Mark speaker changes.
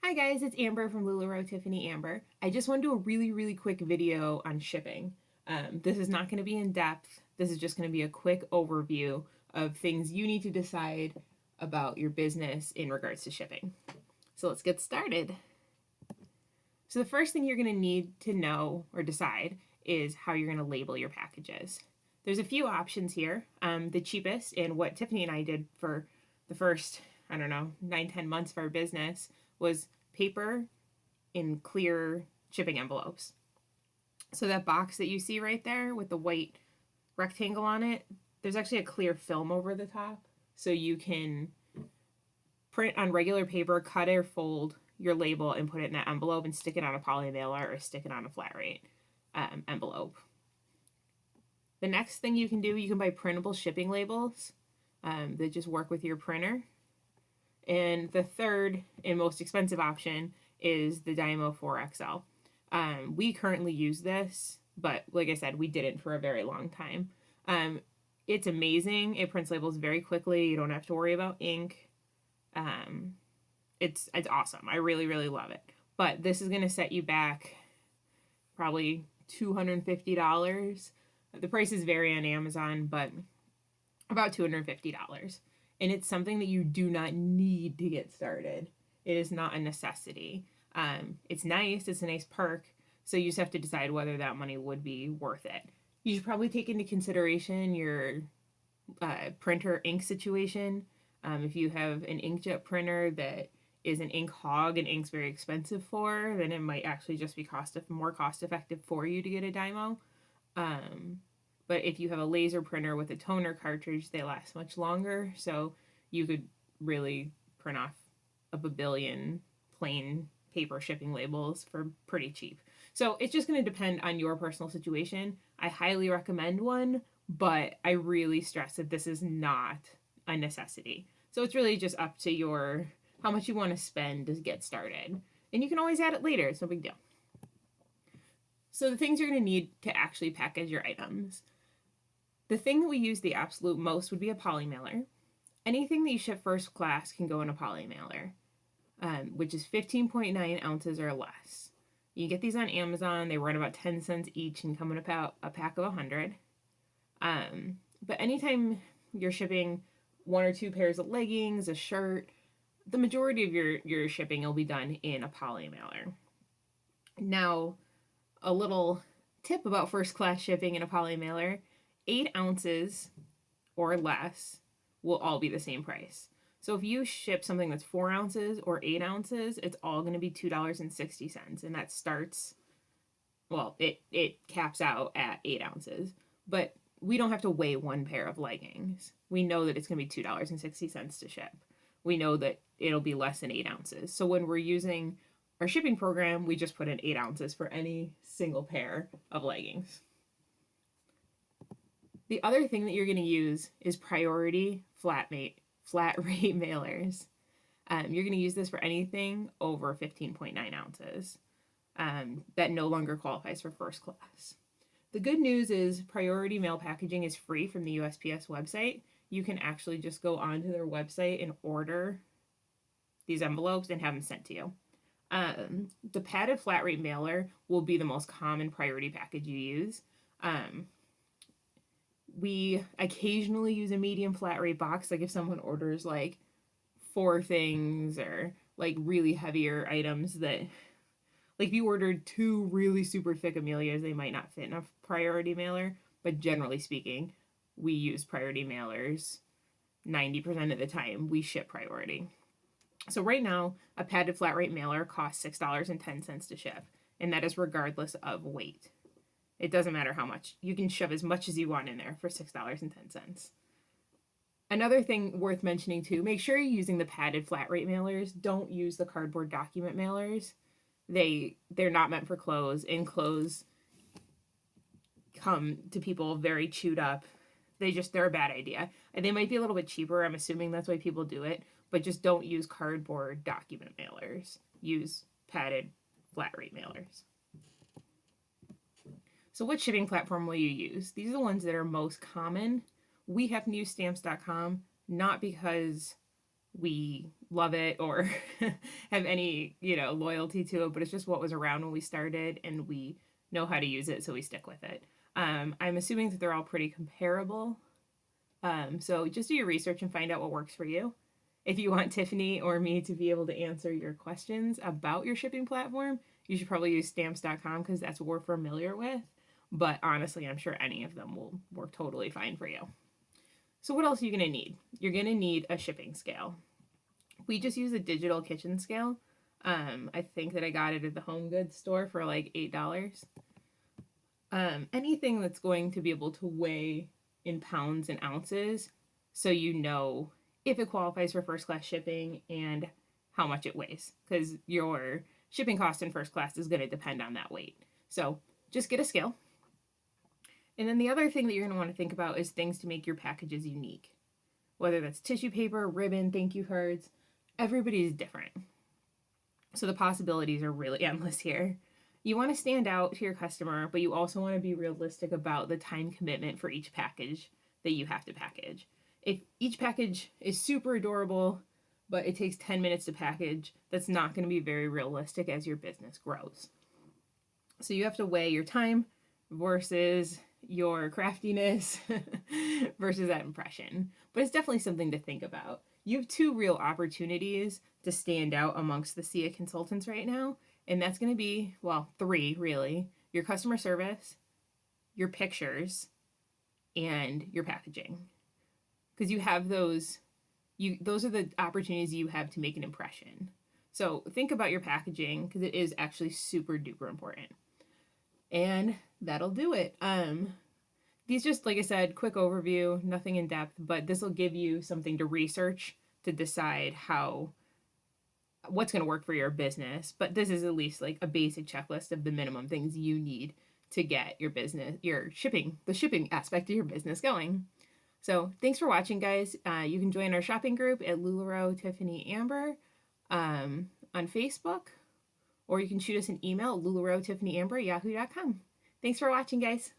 Speaker 1: Hi guys, it's Amber from LuLaRoe Tiffany Amber. I just want to do a really quick video on shipping. This is not going to be in depth. This is just going to be a quick overview of things you need to decide about your business in regards to shipping. So let's get started. So the first thing you're going to need to know or decide is how you're going to label your packages. There's a few options here. The cheapest, and what Tiffany and I did for the first, 9-10 months of our business, was paper in clear shipping envelopes. So that box that you see right there with the white rectangle on it, there's actually a clear film over the top. So you can print on regular paper, cut or fold your label and put it in that envelope and stick it on a poly mailer or stick it on a flat rate envelope. The next thing you can do, you can buy printable shipping labels that just work with your printer. And the third and most expensive option is the Dymo 4XL. We currently use this, but like I said, we didn't for a very long time. It's amazing. It prints labels very quickly. You don't have to worry about ink. It's awesome. I really love it. But this is going to set you back probably $250. The prices vary on Amazon, but about $250. And it's something that you do not need to get started. It is not a necessity. It's nice. It's a nice perk. So you just have to decide whether that money would be worth it. You should probably take into consideration your printer ink situation. If you have an inkjet printer that is an ink hog and ink's very expensive for, then it might actually just be more cost effective for you to get a Dymo. But if you have a laser printer with a toner cartridge, they last much longer. So you could really print off a babillion plain paper shipping labels for pretty cheap. So it's just going to depend on your personal situation. I highly recommend one, but I really stress that this is not a necessity. So it's really just up to how much you want to spend to get started. And you can always add it later. It's no big deal. So the things you're going to need to actually package your items. The thing that we use the absolute most would be a poly mailer. Anything that you ship first class can go in a poly mailer, which is 15.9 ounces or less. You get these on Amazon. They run about 10 cents each and come in about a pack of 100. But anytime you're shipping 1 or 2 pairs of leggings, a shirt, the majority of your shipping will be done in a poly mailer. Now, a little tip about first class shipping in a poly mailer: 8 ounces or less will all be the same price. So if you ship something that's 4 ounces or 8 ounces, it's all going to be $2.60. And that starts, it caps out at 8 ounces. But we don't have to weigh one pair of leggings. We know that it's going to be $2.60 to ship. We know that it'll be less than 8 ounces. So when we're using our shipping program, we just put in 8 ounces for any single pair of leggings. The other thing that you're going to use is priority flat rate mailers. You're going to use this for anything over 15.9 ounces that no longer qualifies for first class. The good news is priority mail packaging is free from the USPS website. You can actually just go onto their website and order these envelopes and have them sent to you. The padded flat rate mailer will be the most common priority package you use. We occasionally use a medium flat rate box, like if someone orders like 4 things or like really heavier items that, like if you ordered 2 really super thick Amelias, they might not fit in a priority mailer. But generally speaking, we use priority mailers 90% of the time. We ship priority. So right now, a padded flat rate mailer costs $6.10 to ship, and that is regardless of weight. It doesn't matter how much. You can shove as much as you want in there for $6.10. Another thing worth mentioning too, make sure you're using the padded flat rate mailers. Don't use the cardboard document mailers. They're not meant for clothes, and clothes come to people very chewed up. They're a bad idea. And they might be a little bit cheaper. I'm assuming that's why people do it. But just don't use cardboard document mailers. Use padded flat rate mailers. So what shipping platform will you use? These are the ones that are most common. We happen to use stamps.com, not because we love it or have any, loyalty to it, but it's just what was around when we started and we know how to use it, so we stick with it. I'm assuming that they're all pretty comparable. So just do your research and find out what works for you. If you want Tiffany or me to be able to answer your questions about your shipping platform, you should probably use stamps.com because that's what we're familiar with. But honestly, I'm sure any of them will work totally fine for you. So what else are you going to need? You're going to need a shipping scale. We just use a digital kitchen scale. I think that I got it at the home goods store for like $8. Anything that's going to be able to weigh in pounds and ounces so you know if it qualifies for first class shipping and how much it weighs, because your shipping cost in first class is going to depend on that weight. So just get a scale. And then the other thing that you're going to want to think about is things to make your packages unique. Whether that's tissue paper, ribbon, thank you cards, everybody's different. So the possibilities are really endless here. You want to stand out to your customer, but you also want to be realistic about the time commitment for each package that you have to package. If each package is super adorable, but it takes 10 minutes to package, that's not going to be very realistic as your business grows. So you have to weigh your time versus your craftiness versus that impression. But it's definitely something to think about. You have two real opportunities to stand out amongst the sea of consultants right now. And that's going to be, well, three really: your customer service, your pictures, and your packaging. Because you have those are the opportunities you have to make an impression. So think about your packaging because it is actually super duper important. And that'll do it. These just, like I said, quick overview, nothing in depth, but this will give you something to research to decide what's going to work for your business. But this is at least like a basic checklist of the minimum things you need to get your business, the shipping aspect of your business going. So thanks for watching, guys. You can join our shopping group at LuLaRoe on Facebook, or you can shoot us an email at lularoetiffanyamber@yahoo.com. Thanks for watching, guys.